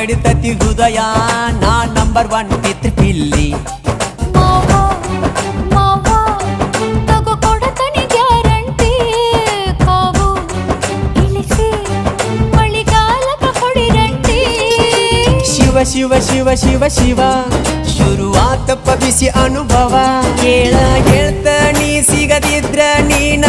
ಬಡಿತತಿ ಹೃದಯ ನಾ ನಂಬರ್ 1 ಪಿತೃ ಪಿಲ್ಲಿ ತಗೋ ಕೊಡತನಿ ಗ್ಯಾರಂಟಿ ಕಾವು ಇಳಿಸಿ ಮಳಿಗಾಲಕ ಕೊಡಿರಂಟಿ ಶಿವ ಶಿವ ಶಿವ ಶಿವ ಶಿವ ಶುರುವಾತಪ್ಪ ಬಿಸಿ ಅನುಭವ ಕೇಳ ಹೇಳ್ತ ನೀ ಸಿಗದಿದ್ರ ನೀನ